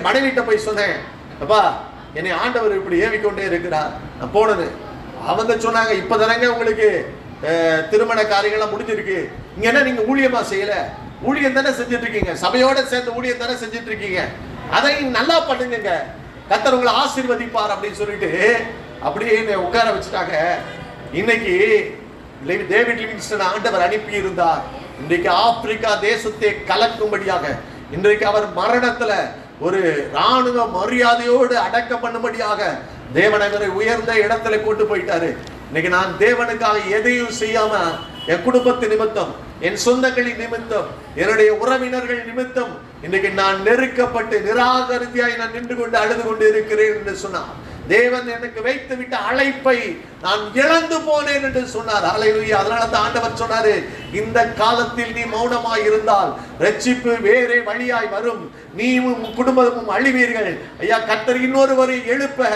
மனைவிட்ட போய் சொன்னேன், அப்பா என்னை ஆண்டவர் இப்படி ஏவிக்கொண்டே இருக்கிறார். நான் போனது அவங்க சொன்னாங்க, இப்பதானங்க உங்களுக்கு திருமண காரியங்கள்லாம் முடிஞ்சிருக்கு, இங்க என்ன நீங்க ஊழியமா செய்யல, ஊழியம் தானே செஞ்சுட்டு இருக்கீங்க, சபையோட சேர்ந்து ஊழியம் தானே செஞ்சுட்டு இருக்கீங்க, அதை நல்லா பண்ணுங்க, கர்த்தர் உங்களை ஆசீர்வதிப்பார் அப்படின்னு சொல்லிட்டு அப்படியே என்னை உட்கார வச்சுட்டாங்க. இன்னைக்கு டேவிட் லிவிங்ஸ்டன் ஆண்டவர் அனுப்பி இருந்தார். இன்றைக்கு ஆப்பிரிக்கா தேசத்தை கலக்கும்படியாக, இன்றைக்கு அவர் மரணத்துல ஒரு ராணுவ மரியாதையோடு அடக்கம் பண்ணும்படியாக தேவன் அவரை உயர்ந்த இடத்துல கொண்டு போயிட்டாரு. இன்னைக்கு நான் தேவனுக்காக எதையும் செய்யாம, என் குடும்பத்து நிமித்தம், என் சொந்தங்களின் நிமித்தம், என்னுடைய உறவினர்கள் நிமித்தம் இன்னைக்கு நான் நெருக்கப்பட்டு நிராகரிதியாய் நான் நின்று கொண்டு அழுது கொண்டு இருக்கிறேன் என்று சொன்னார். தேவன் எனக்கு வைத்து விட்ட அழைப்பை நான் இழந்து போனேன் என்று சொன்னார். ஹல்லேலூயா. அதனால தான் ஆண்டவர் சொன்னாரு, இந்த காலத்தில் நீ மௌனமாய் இருந்தால் ரட்சிப்பு வேறே வழியாய் வரும், நீயும் குடும்பமும் அழிவீர்கள். ஐயா, கர்த்தர் இன்னொருவரை எழுப்ப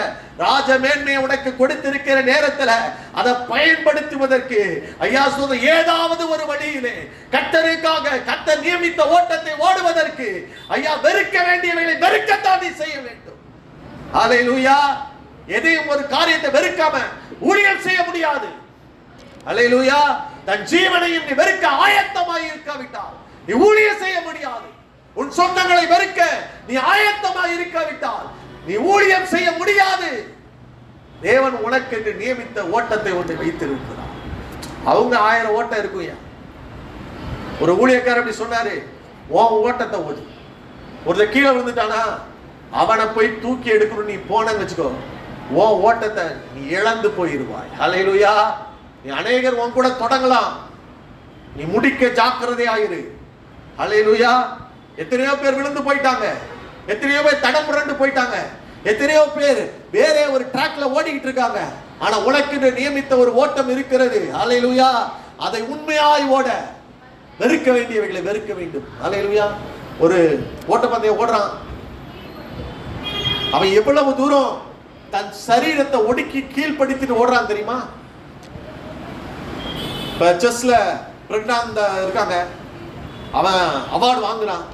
ராஜ மேன்மையை உனக்கு கொடுத்திருக்கிற நேரத்துல அதை பயன்படுத்துவதற்கு ஐயா சொல்ற ஏதாவது ஒரு வழியிலே கர்த்தருக்காக கர்த்தர் நியமித்த ஓட்டத்தை ஓடுவதற்கு ஐயா வெறுக்க வேண்டியவைகளை வெறுக்கத்தான் நீ செய்ய வேண்டும். ஹல்லேலூயா. எதையும் ஒரு காரியத்தை வெறுக்காம ஊழியம் செய்ய முடியாது. ஹல்லேலூயா. தன் ஜீவனையும் நீ வெறுக்க ஆயத்தமாய் இருக்காவிட்டால் நீ ஊழியம் செய்ய முடியாது. உன் சொந்தங்களை வெறுக்க நீ ஆயத்தமாய் இருக்காவிட்டால் நீ ஊழியம் செய்ய முடியாது. தேவன் உனக்கு என்று நியமித்த ஓட்டத்தை ஒன்று வைத்திருக்கிறார். அவங்க 1000 ஓட்டம் இருக்கும். ஒரு ஊழியக்காரர் அப்படி சொன்னாரு, உன் ஓட்டத்தை ஓடு. ஒருத்தர் கீழே விழுந்துட்டானா அவனை போய் தூக்கி எடுக்கணும் நீ போனன்னு வச்சுக்கோ, உன் ஓட்டத்தை நீ இழந்து போயிருவாய். ஹல்லேலூயா. நீ அநேகர் உன் கூட தொடங்கலாம், நீ முடிக்க ஜாக்கிரதையாயிரு. ஹல்லேலூயா. எத்தனையோ பேர் விழுந்து போயிட்டாங்க, எத்தனையோ பேர் தடம் புரண்டு போயிட்டாங்க, எத்தனையோ பேர் வேற ஒரு ட்ராக்ல ஓடிக்கிட்டு இருக்காங்க. ஆனா உனக்கு நியமித்த ஒரு ஓட்டம் இருக்கிறது. ஹல்லேலூயா. அதை உண்மையாய் ஓட வெறுக்க வேண்டியவைகளை வெறுக்க வேண்டும். ஹல்லேலூயா. ஒரு ஓட்டப்பந்தயம் ஓடுறான், அவன் எவ்வளவு தூரம் தன் சரீரத்தை ஒடுக்கி கீழ்படுத்திட்டு ஓடுறான் தெரியுமா? இப்ப செஸ்ல பிரக்னாந்த் இருக்காங்க, அவன் அவார்டு வாங்குறான்.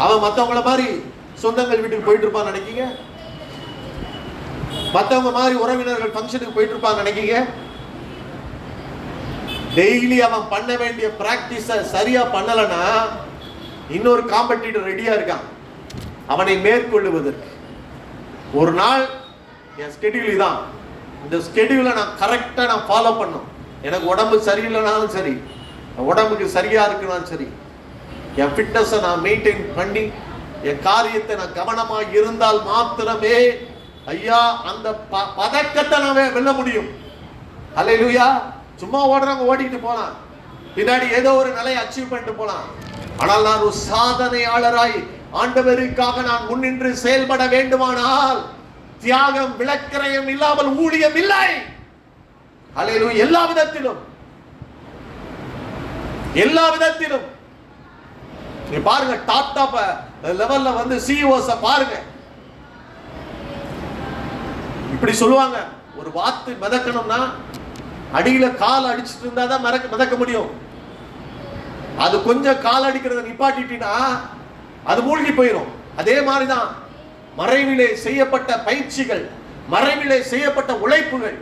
அவன் மற்றவங்கள மாதிரி சொந்தங்கள் வீட்டுக்கு போயிட்டு இருப்பான்னு நினைக்கீங்க? மற்றவங்க மாதிரி உறவினர்கள் ஃபங்க்ஷனுக்கு போயிட்டு இருப்பான்னு நினைக்கீங்க? டெய்லி அவன் பண்ண வேண்டிய பிராக்டிஸ சரியா பண்ணலன்னா இன்னொரு காம்படிட்டர் ரெடியா இருக்கான் அவனை மேற்கொள்ளுவதற்கு. ஒரு நாள் என் ஸ்கெடியூல் இதான், இந்த ஸ்கெடியூலை நான் கரெக்டாக நான் ஃபாலோ பண்ணும். எனக்கு உடம்பு சரியில்லைனாலும் சரி, உடம்புக்கு சரியா இருக்குனாலும் சரி, என் ஃபிட்னஸை நான் மெயின்டைன் பண்ணி என் காரியத்தை நான் கவனமாக இருந்தால் மாத்திரமே ஐயா அந்த பதக்கத்தை நான் வெல்ல முடியும். ஹல்லேலூயா. சும்மா ஓடுறவங்க ஓடிக்கிட்டு போலாம், பின்னாடி ஏதோ ஒரு நிலையை அச்சீவ் பண்ணிட்டு போலாம். ஆனால் நான் ஒரு சாதனையாளராய் ஆண்டவருக்காக நான் முன்னின்று செயல்பட வேண்டுமானால் தியாகம் விளக்கரையும் இல்லாமல் ஊழியம் இல்லை. ஹல்லேலூயா. எல்லா விதத்திலும் எல்லா விதத்திலும் நீ பாருங்க, டாப் டாப் லெவல்ல வந்து சிஇஓஸ் பாருங்க, இப்படி சொல்லுவாங்க, ஒரு வாத்து மிதக்கணும்னா அடியில கால் அடிச்சுட்டு இருந்தா தான் மிதக்க முடியும். அது கொஞ்சம் கால் அடிக்கிறத நிப்பாட்டிட்டா அது மூழ்கி போயிடும். அதே மாதிரிதான் மறைவிலே செய்யப்பட்ட பயிற்சிகள், மறைவிலே செய்யப்பட்ட உழைப்புகள்,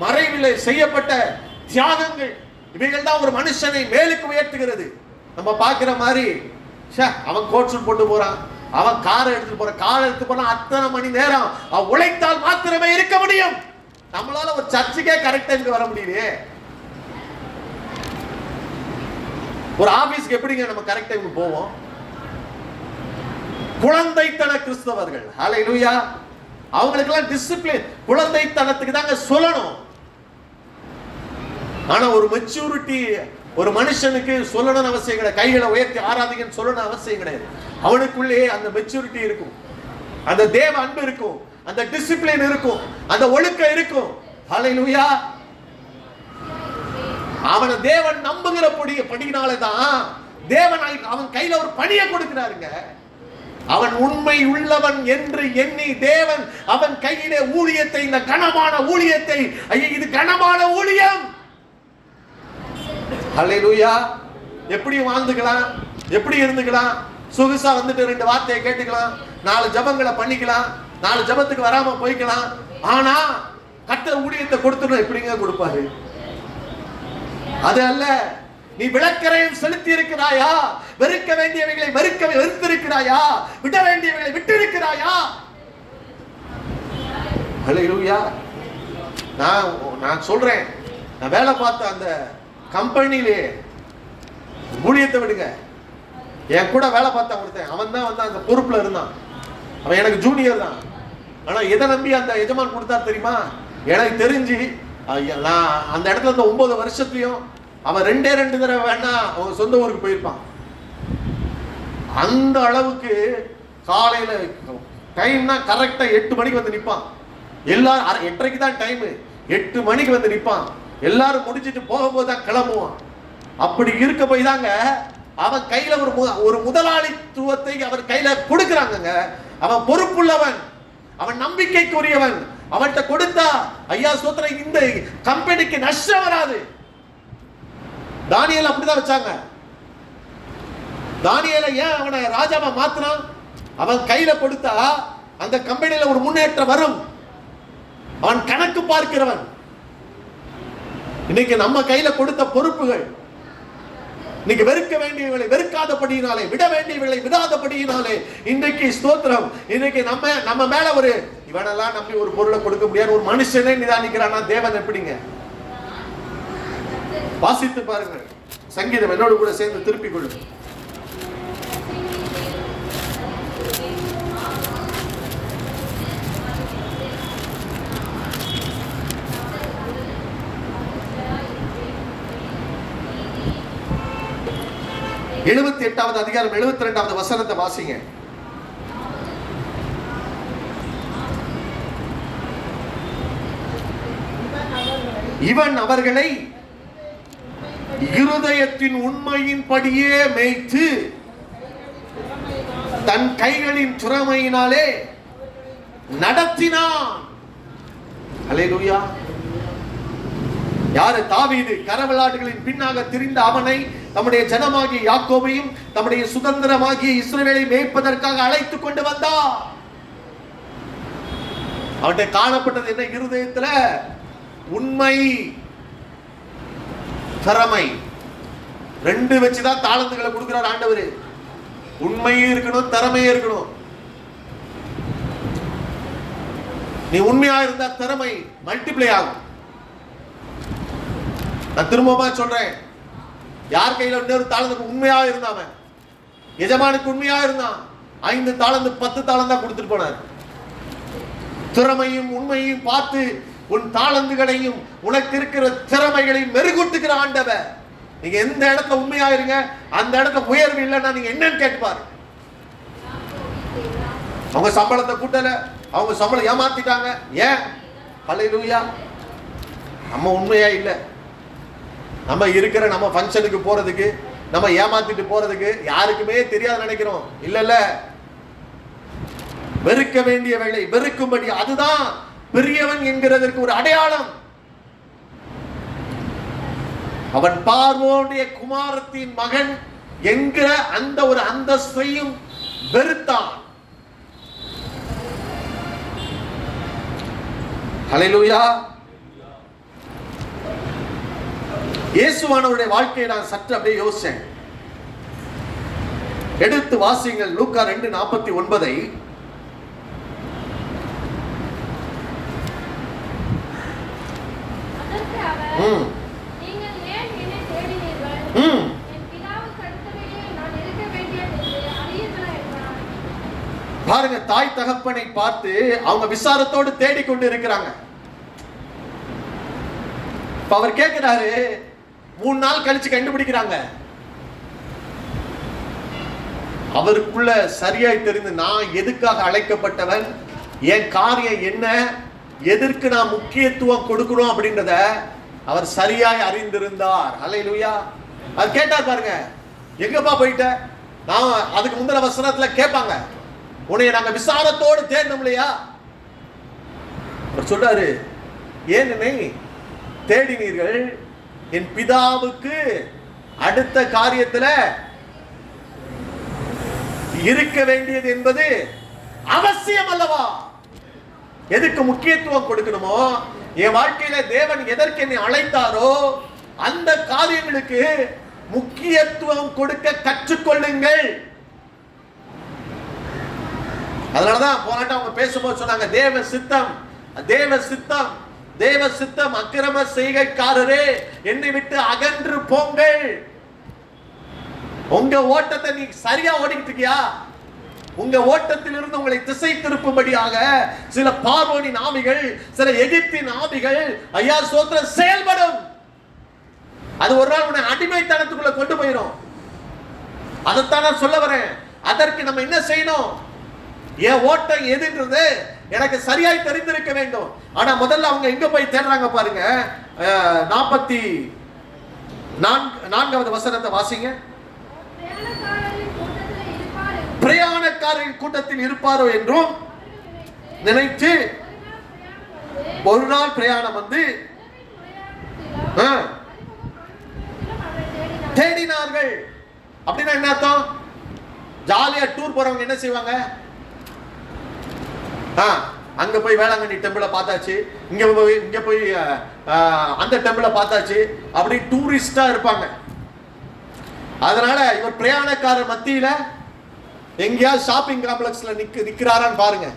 மறைவிலே செய்யப்பட்ட தியாகங்கள், இவைகள் தான் ஒரு மனுஷனை மேலுக்கு உயர்த்துகிறது. நம்ம பார்க்கிற மாதிரி அவன் கோட் சூட் போட்டு போறான், அவன் காரை எடுத்துட்டு போறான், காரை எடுத்து போறான், அத்தனை மணி நேரம் அவன் உழைத்தால் மாத்திரமே இருக்க முடியும். நம்மளால ஒரு சர்ச்சுக்கே கரெக்டா இங்க வர முடியலையே. ஒரு ஆபீஸ்க்கு எப்படிங்க நம்ம கரெக்டா இங்க போவோம்? குழந்தைத்தன கிறிஸ்தவர்கள், ஹல்லேலூயா, அவங்களுக்கெல்லாம் டிசிப்ளின் குழந்தைத்தனத்துக்கு தாங்க சொல்லணும். ஆனா ஒரு மெச்சூரிட்டி ஒரு மனுஷனுக்கு சொல்லணும் அவசியம் கிடையாது. கைகளை உயர்த்தி ஆராதிங்கன்னு சொல்லணும் அவசியம் கிடையாது. அவனுக்குள்ளே அந்த மெச்சூரிட்டி இருக்கும், அந்த தேவ அன்பு இருக்கும், அந்த டிசிப்ளின் இருக்கும், அந்த ஒழுக்கம் இருக்கும். ஹல்லேலூயா. அவனை தேவன் நம்புகிற படியினாலதான் தேவன் அவன் கையில ஒரு பணியை கொடுக்கிறாருங்க. அவன் உண்மை உள்ளவன் என்று எண்ணி தேவன் அவன் கையிலே ஊழியத்தை, இந்த கனமான ஊழியத்தை, ஐயா இது கனமான ஊழியம். ஹல்லேலூயா. எப்படி வாழ்ந்துக்கலாம், எப்படி இருந்துக்கலாம், சொகுசா வந்துட்டு 2 வார்த்தையை கேட்டுக்கலாம், 4 ஜபங்களை பண்ணிக்கலாம், 4 ஜபத்துக்கு வராம போய்க்கலாம். ஆனா கர்த்தர் ஊழியத்தை கொடுத்துடும் எப்படிங்க கொடுப்பாரு? அது அல்ல. நீ விளக்கரையும் செலுத்தி இருக்கிறாயா? வெறுக்க வேண்டியவைகளை வெறுத்திருக்கிறாயா? விட வேண்டியவைகளை விட்டு இருக்கிறாயா? ஹல்லேலூயா. நான் சொல்றேன், நான் வேலை பார்த்த அந்த கம்பெனிலே ஊழியத்தை விடுங்க, என் கூட வேலை பார்த்த ஒருத்தன், அவன் தான் வந்து அந்த பொறுப்புல இருந்தான். அவன் எனக்கு ஜூனியர் தான். ஆனா எதை நம்பி அந்த எஜமான் கொடுத்தார் தெரியுமா? எனக்கு தெரிஞ்சு நான் அந்த இடத்துல இந்த 9 வருஷத்தையும் அவன் 2 தடவை வேணா அவன் சொந்த ஊருக்கு போயிருப்பான். அந்த அளவுக்கு காலையில டைம்னா கரெக்டா 8 மணிக்கு வந்து நிற்பான். எல்லாரும் 8:30க்கு தான் டைம், 8 மணிக்கு வந்து நிற்பான். எல்லாரும் முடிச்சிட்டு போகும்போது தான் கிளம்புவான். அப்படி இருக்க போய் தாங்க அவன் கையில ஒரு முதலாளித்துவத்தை அவர் கையில கொடுக்கிறாங்க. அவன் பொறுப்புள்ளவன், அவன் நம்பிக்கைக்குரியவன். அவன்கிட்ட கொடுத்தா ஐயா சோத்திரம், இந்த கம்பெனிக்கு நஷ்டம் வராது. தானியேல் அப்படிதான் வச்சாங்க. தானியேலை ஏன் அவனை ராஜாவா மாத்தினான்? அவன் கையில கொடுத்தா அந்த கம்பெனியில ஒரு முன்னேற்றம் வரும். அவன் கணக்கு பார்க்கிறவன். இன்னைக்கு நம்ம கையில கொடுத்த பொறுப்புகள், இன்னைக்கு வெறுக்க வேண்டியவர்களை வெறுக்காதபடியினாலே, விட வேண்டியவர்களை விடாதபடியினாலே, இன்றைக்கு ஸ்தோத்திரம், இன்னைக்கு நம்ம மேல ஒரு இவனெல்லாம் நம்பி ஒரு பொருளை கொடுக்க முடியாது ஒரு மனுஷனே நிதானிக்கிறானா, தேவன் எப்படிங்க? வாசித்து பாருங்கள். சங்கீதம் என்னோடு கூட சேர்ந்து திருப்பிக் கொள்ளுங்க. எழுபத்தி 8வது அதிகாரம் 72வது வசனத்தை வாசிங்க. இவன் அவர்களை இருதயத்தின் உண்மையின் படியே மேய்த்து தன் கைகளின் திறமையினாலே நடத்தினான். அல்லேலூயா. யாரு? தாவீது. கரவலாடுகளின் பின்னாக திரிந்த அவனை நம்முடைய ஜனமாகிய யாக்கோபையும் நம்முடைய சுதந்திரமாகிய இஸ்ரவேலை மேய்ப்பதற்காக அழைத்துக் கொண்டு வந்தார். அவன்கிட்ட காணப்பட்டது என்ன? இருதயத்துல உண்மை, திறமை. 2 வச்சுதான் தாளந்துகளை கொடுக்கிறார் ஆண்டவர். உண்மையும் இருக்கணும், திறமையும் இருக்கணும். நீ உண்மையா இருந்தா திறமை மல்டிப்ளை ஆகும். நான் திரும்பமா சொல்றேன், யார் கையில இன்னொரு தாளந்துக்கு உண்மையா இருந்தாவன், எஜமானுக்கு உண்மையா இருந்தான், 5 தாளந்து 10 தாளந்தா கொடுத்துட்டு போனார். திறமையும் உண்மையும் பார்த்து உன் தாளந்துகளையும் உனக்கு இருக்கிற திறமைகளையும் மெருகூட்டுகிற ஆண்டவர். நீங்க எந்த இடத்துல உண்மையா இருங்க, அந்த இடத்துல உயர்வு இல்லைன்னா நீங்க என்னன்னு கேட்பாரு. அவங்க சம்பளத்தை கூட்டல, அவங்க சம்பளம் ஏமாத்திட்டாங்க. ஏன்? ஹல்லேலூயா. நம்ம உண்மையா இல்லை. நம்ம இருக்கிற நம்ம ஃபங்க்ஷனுக்கு போறதுக்கு, நம்ம ஏமாத்திட்டு போறதுக்கு யாருக்குமே தெரியாது நினைக்கிறோம். இல்ல, வெறுக்க வேண்டிய வேலை வெறுக்கும்படி, அதுதான் பெரியவன் என்கிறதற்கு ஒரு அடையாளம். அவன் பார்வோனுடைய குமாரத்தின் மகன் என்கிற அந்த ஒரு அந்தஸ்தையும் வெறுத்தான். ஹல்லேலூயா. இயேசுவானவருடைய வாழ்க்கையை நான் சற்று அப்படியே யோசிச்சேன். எடுத்து வாசிங்கள். லூக்கா 2:49. பாருங்க, தாய் தகப்பனை பார்த்து அவங்க விசாரத்தோடு தேடிக்கொண்டு இருக்கிறாங்க. அவர் கேட்கிறாரு, 3 நாள் கழிச்சு கண்டுபிடிக்கிறாங்க. அவருக்குள்ள சரியாய் தெரிந்து, நான் எதுக்காக அழைக்கப்பட்டவன், என் காரியம் என்ன, எதற்கு நான் முக்கியத்துவம் கொடுக்கணும் அப்படின்றத அவர் சரியாய் அறிந்திருந்தார். அல்லேலூயா. அவர் கேட்டார் பாருங்க, எங்கப்பா போயிட்ட? நான் அதுக்கு முந்தின வசனத்துல கேட்பாங்க, உன்னைய நாங்க விசாரத்தோடு தேடணும் இல்லையா? அவர் சொல்றாரு, ஏன் என்னை தேடினீர்கள்? என் பிதாவுக்கு அடுத்த காரியத்துல இருக்க வேண்டியது என்பது அவசியம் அல்லவா? எதுக்கு முக்கியத்துவம் கொடுக்கணுமோ, என் வாழ்க்கையில தேவன் எதற்கு என்னை அழைத்தாரோ அந்த காரியங்களுக்கு முக்கியத்துவம் கொடுக்க கற்றுக்கொள்ளுங்கள். அதனாலதான் போராட்டம் அவங்க பேசும்போது சொன்னாங்க, தேவ சித்தம் தேவ சித்தம், தேவ சித்தம். அக்கிரம செய்கைக்காரரே என்னை விட்டு அகன்று போங்கள். உங்க ஓட்டத்தை நீ சரியா ஓடிக்கிட்டு இருக்கியா? உங்க ஓட்டத்தில் இருந்து உங்களை திசை திருப்பும்படியாக சில பார்வோனின் ஆவிகள், சில எகிப்தின் ஆவிகள் ஐயா ஸ்தோத்திரம் செயல்படும். அது ஒரு நாள் உன்னை அடிமைத்தனத்துக்குள்ள கொண்டு போயிடும். அதைத்தான் நான் சொல்ல வரேன். அதற்கு நம்ம என்ன செய்யணும்? என் ஓட்டம் எதுன்றது எனக்கு சரியாய் தெரிந்திருக்க வேண்டும். ஆனா முதல்ல அவங்க எங்க போய் தேடுறாங்க பாருங்க. 44வது வசனத்தை வாசிங்க. பிரயாணக்காரரின் கூட்டத்தில் இருப்பாரோ என்றும் நினைத்து ஒரு நாள் பிரயாணம் வந்து தேடினார்கள். அப்படின்னா என்ன அர்த்தம்? ஜாலியா டூர் போறவங்க என்ன செய்வாங்க? அங்க போய் வேளாங்கண்ணி டெம்பிளை பார்த்தாச்சு, இங்க போய் அந்த டெம்பிளை பார்த்தாச்சு, அப்படி டூரிஸ்டா இருப்பாங்க. அதனால இவர் பிரயாணக்காரர் மத்தியில எங்கேயாவது ஷாப்பிங் காம்ப்ளெக்ஸ்ல நிக்கிறாரான்னு பாருங்க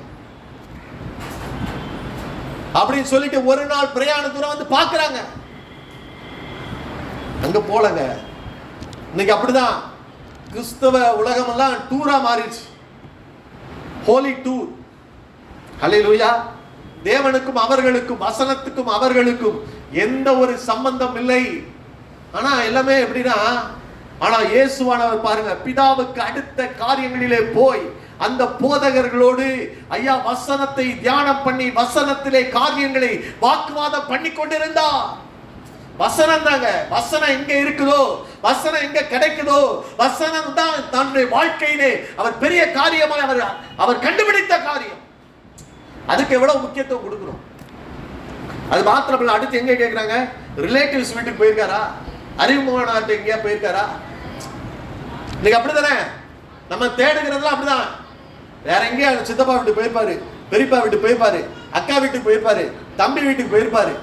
அப்படின்னு சொல்லிட்டு ஒரு நாள் பிரயாண தூரம் வந்து பாக்குறாங்க. அங்க போலங்க. இன்னைக்கு அப்படிதான் கிறிஸ்தவ உலகம் எல்லாம் டூரா மாறிடுச்சு. ஹோலி டூர். ஹல்லேலூயா. தேவனுக்கும் அவர்களுக்கும், வசனத்துக்கும் அவர்களுக்கும் எந்த ஒரு சம்பந்தம் இல்லை. ஆனா எல்லாமே எப்படின்னா, ஆனா இயேசுவானவர் பாருங்க, பிதாவுக்கு அடுத்த காரியங்களிலே போய் அந்த போதகர்களோடு ஐயா வசனத்தை தியானம் பண்ணி வசனத்திலே காரியங்களை வாக்குவாதம் பண்ணி கொண்டிருந்தார். வசனம் தாங்க. வசனம் எங்க இருக்குதோ, வசனம் எங்க கிடைக்குதோ, வசனம் தான் தன்னுடைய வாழ்க்கையிலே அவர் பெரிய காரியமாக அவர் கண்டுபிடித்த காரியம். அதுக்கு எவ்வளவு முக்கியத்துவம் கொடுக்கிறோம். அது மாத்திரமல்ல, அடுத்து எங்க கேட்கிறாங்க? ரிலேட்டிவ்ஸ் வீட்டுக்கு போயிருக்காரா? அறிமுகமானவர்கிட்ட எங்கேயா போயிருக்காரா? இன்னைக்கு அப்படித்தானே நம்ம தேடுகிறதுலாம் அப்படிதான். வேற எங்கேயா சித்தப்பா வீட்டுக்கு போயிருப்பாரு, பெரியப்பா வீட்டுக்கு போயிருப்பாரு, அக்கா வீட்டுக்கு போயிருப்பாரு, தம்பி வீட்டுக்கு போயிருப்பாரு.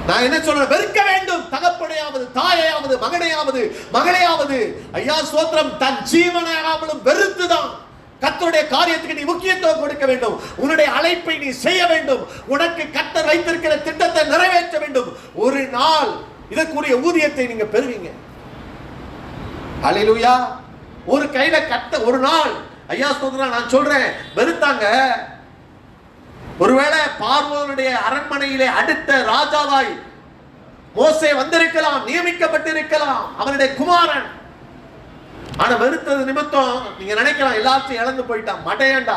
நான் என்ன சொல்றேன்? வெறுக்க வேண்டும். தகப்பனையாவது, தாயையாவது, மகனையாவது, மகளையாவது ஐயா ஸ்தோத்திரம் தன் ஜீவனையாவது வெறுத்துதான் கர்த்தருடைய காரியத்துக்கு நீ முக்கியத்துவம் கொடுக்க வேண்டும். உன்னுடைய அழைப்பை நீ செய்ய வேண்டும். உனக்கு கர்த்தர் வைத்திருக்கிற திட்டத்தை நிறைவேற்ற வேண்டும். ஒரு நாள் இதற்குரிய ஊதியத்தை நீங்க பெறுவீங்க. ஹல்லேலூயா. ஒரு கையில ஒரு நாள் ஐயா ஸ்தோத்திரம் நான் சொல்றேன், வெறுத்தாங்க. ஒருவேளை பார்வோனுடைய அரண்மனையிலே அடுத்த ராஜாவாய் மோசே வந்திருக்கலாம், நியமிக்கப்பட்டிருக்கலாம், அவனுடைய குமாரன். ஆனா வெறுத்தது நிமித்தம் நீங்க நினைக்கலாம் எல்லாத்தையும் இழந்து போயிட்டான். மடையண்டா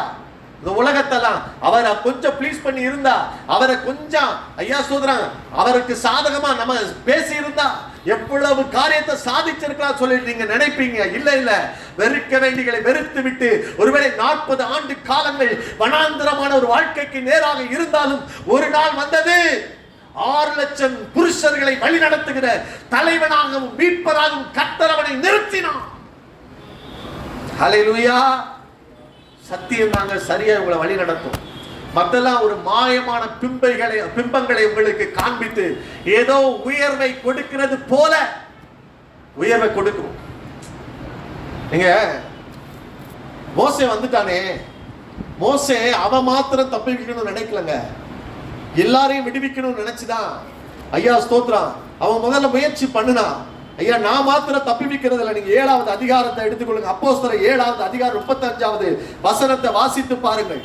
இந்த உலகத்தெல்லாம் அவரை கொஞ்சம் ப்ளீஸ் பண்ணி இருந்தா, அவரை கொஞ்சம் ஐயா சோதரன் அவருக்கு சாதகமா நம்ம பேசி இருந்தா எவ்வளவு காரியத்தை சாதிச்சிருக்கலாம் சொல்லி நீங்க நினைப்பீங்க. இல்ல இல்ல, வெறுக்க வேண்டிகளை வெறுத்து விட்டு ஒருவேளை 40 ஆண்டு காலங்கள் வனாந்தரமான ஒரு வாழ்க்கைக்கு நேராக இருந்தாலும் ஒரு நாள் வந்தது, 6 லட்சம் புருஷர்களை வழி நடத்துகிற தலைவனாகவும் மீட்பராகவும் கர்த்தர் அவனை நிறுத்தினான். ஹல்லேலூயா. சத்தியம் தாங்க சரியா உங்களை வழி நடத்தும். மத்தெல்லாம் ஒரு மாயமான பிம்பங்களை உங்களுக்கு காண்பித்து ஏதோ உயர்வை கொடுக்கிறது போல உயர்வை கொடுக்கும். நீங்க மோசே வந்துட்டானே, மோசே அவன் மாத்திரம் தப்பிக்கணும்னு நினைக்கலங்க, எல்லாரையும் விடுவிக்கணும்னு நினைச்சுதான் ஐயா ஸ்தோத்திரம் அவன் முதல்ல முயற்சி பண்ணுனா. ஐயா நான் மாத்திரம் தப்பிவிக்கிறதுல நீங்க 7வது அதிகாரத்தை எடுத்துக்கொள்ளுங்க. அப்போஸ்தலர் 7வது அதிகாரம் 35வது வசனத்தை வாசித்து பாருங்கள்.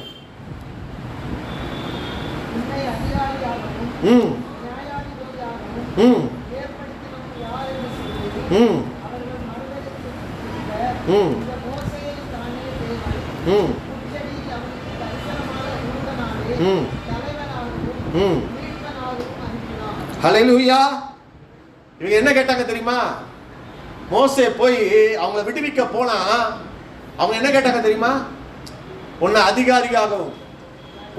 ஹல்லேலூயா. இவங்க என்ன கேட்டாங்க தெரியுமா? மோசே போய் அவங்கள விடுவிக்க போனா அவங்க என்ன கேட்டாங்க தெரியுமா? உன்னை அதிகாரியாகவும்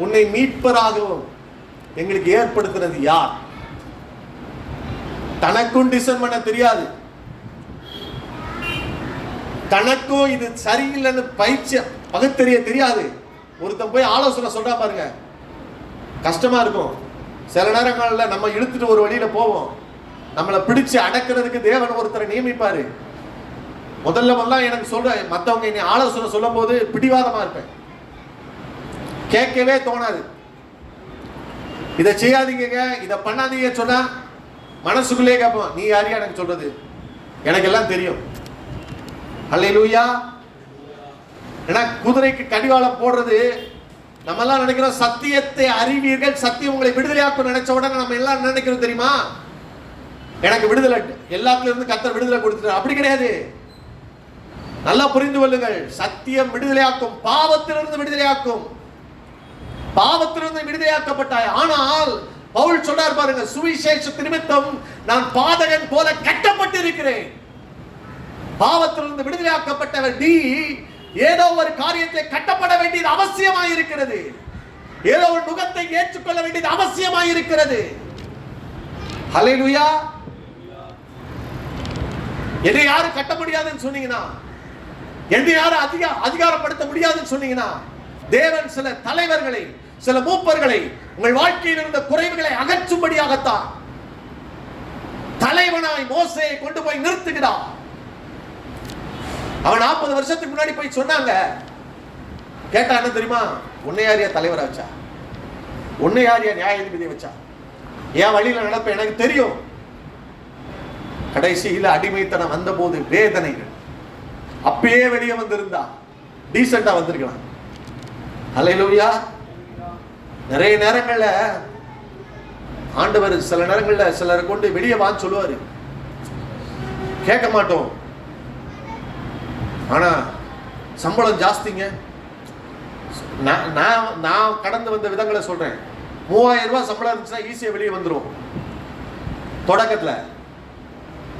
உன்னை மீட்பராகவும் எங்களுக்கு ஏற்படுத்துறது யார்? தனக்கும் டிசைன் பண்ண தெரியாது, தனக்கும் இது சரியில்லைன்னு பயிற்சி பகுத்தறிய தெரியாது. ஒருத்தன் போய் ஆலோசனை சொல்றா பாருங்க, கஷ்டமா இருக்கும். சில நேரங்களில் நம்ம இழுத்துட்டு ஒரு வழியில போவோம், நம்மளை பிடிச்சு அடக்கிறதுக்கு தேவன் ஒருத்தரை நியமிப்பாரு. முதல்ல எனக்கு சொல்ற மற்றவங்க என்னை ஆலோசனை சொல்லும் போது பிடிவாதமா இருப்பேன். கேட்கவே தோணாது. இதை செய்யாதீங்க, இதை பண்ணாதீங்க சொன்னா மனசுக்குள்ளே கேட்போம், நீ யாரையா எனக்கு சொல்றது, எனக்கு எல்லாம் தெரியும். அல்லேலூயா. ஏன்னா குதிரைக்கு கடிவாளம் போடுறது, நம்ம எல்லாம் நினைக்கிறோம் சத்தியத்தை அறிவீர்கள், சத்தியம் உங்களை விடுதலையாக்கும் நினைச்ச உடனே நம்ம எல்லாம் நினைக்கிறோம் தெரியுமா, எனக்கு விடுதலை, எல்லாத்துல இருந்து கர்த்தர் விடுதலை கொடுத்துட்டார். அப்படி கிடையாது. நல்லா புரிந்து கொள்ளுங்கள். சத்தியம் விடுதலையாக்கும், பாவத்திலிருந்து விடுதலையாக்கும். பாவத்திலிருந்து விடுதலையாக்கப்பட்டாய். ஆனால் பவுல் சொன்னார் பாருங்க, சுவிசேஷ நிமித்தம் நான் பாதகன் போல கட்டப்பட்டு இருக்கிறேன். பாவத்திலிருந்து விடுதலையாக்கப்பட்டவர் நீ ஏதோ ஒரு காரியத்தை கட்டப்பட வேண்டியது அவசியமாய் இருக்கிறது. ஏதோ ஒரு நுகத்தை ஏற்றுக்கொள்ள வேண்டியது அவசியமாய் இருக்கிறது. ஹல்லேலூயா. என்னை யாரும் கட்ட முடியாதுன்னு சொன்னீங்கன்னா, என்னை யாரும் அதிகாரப்படுத்த முடியாதுன்னு சொன்னீங்கன்னா, தேவன் சில தலைவர்களை, சில மூப்பர்களை உங்கள் வாழ்க்கையில் இருந்த குறைவுகளை அகற்றும்படியாகத்தான் தலைவனாய் மோசேயை கொண்டு போய் நிறுத்துகிறார். அவன் 40 வருஷத்துக்கு முன்னாடி போய் சொன்னாங்க. கேட்டா என்ன தெரியுமா, உன்னை யாரியா தலைவரா வச்சா, உன்னை யாரியா நியாயாதிபதி வச்சா, என் வழியில நடப்ப எனக்கு தெரியும். கடைசியில் அடிமைத்தனம் வந்த போது வேதனைகள், அப்பயே வெளியே வந்திருந்தா டீசெண்டா வந்திருக்கலாம். அல்லேலூயா. நிறைய நேரங்கள்ல ஆண்டவர் சில நேரங்கள்ல சிலரை கொண்டு வெளியே வான்னு சொல்லுவாரு, கேட்க மாட்டோம். ஆனா சம்பளம் ஜாஸ்திங்க. நான் கடந்து வந்த விதங்களை சொல்றேன். 3000 ரூபாய் சம்பளம் இருந்துச்சுன்னா ஈஸியா வெளியே வந்துரும். தொடக்கத்துல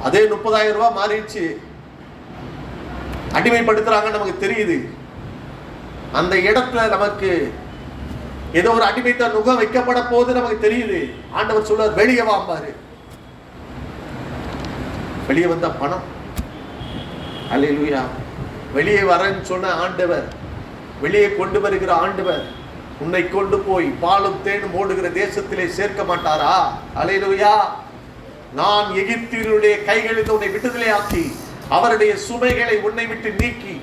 அதே 30,000 ரூபாய் மாறிடுச்சு. அடிமைப்படுத்துறாங்க நமக்கு தெரியுது. அந்த இடத்துல நமக்கு ஏதோ ஒரு அடிமைத்த நுகம் வைக்கப்பட போது நமக்கு தெரியுது. ஆண்டவர் சொல்றார், வெளியே வாம்பாரு. வெளியே வந்த பணம். அல்லேலூயா. வெளியே வரேன்னு சொன்ன ஆண்டவர், வெளியே கொண்டு வருகிற ஆண்டவர் உன்னை கொண்டு போய் பாலும் தேனும் ஓடுகிற தேசத்திலே சேர்க்க மாட்டாரா? அல்லேலூயா. நான் எகிப்தியருடைய கைகளில் உன்னை விடுதலையாக்கி அவருடைய சுமைகளை உன்னை விட்டு நீக்கி,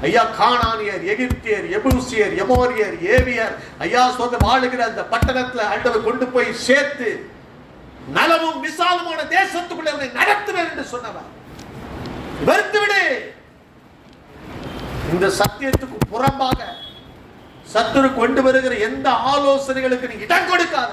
ஐயா, கானானியர், எகிப்தியர், எபூசியர், எமோரியர், ஏவியர், ஐயா சொந்த வாழுகிற அந்த பட்டணத்துல ஆண்டவர் கொண்டு போய் சேர்த்து நலமும் விசாலமான தேசத்துக்குள்ளே உன்னை நடத்துவேன் என்று சொன்னவர். வெறுத்து விடு. இந்த சத்தியத்துக்கு புறம்பாக சத்துரு கொண்டு வருகிற எந்த ஆலோசனைகளுக்கு நீ இடம் கொடுக்காத.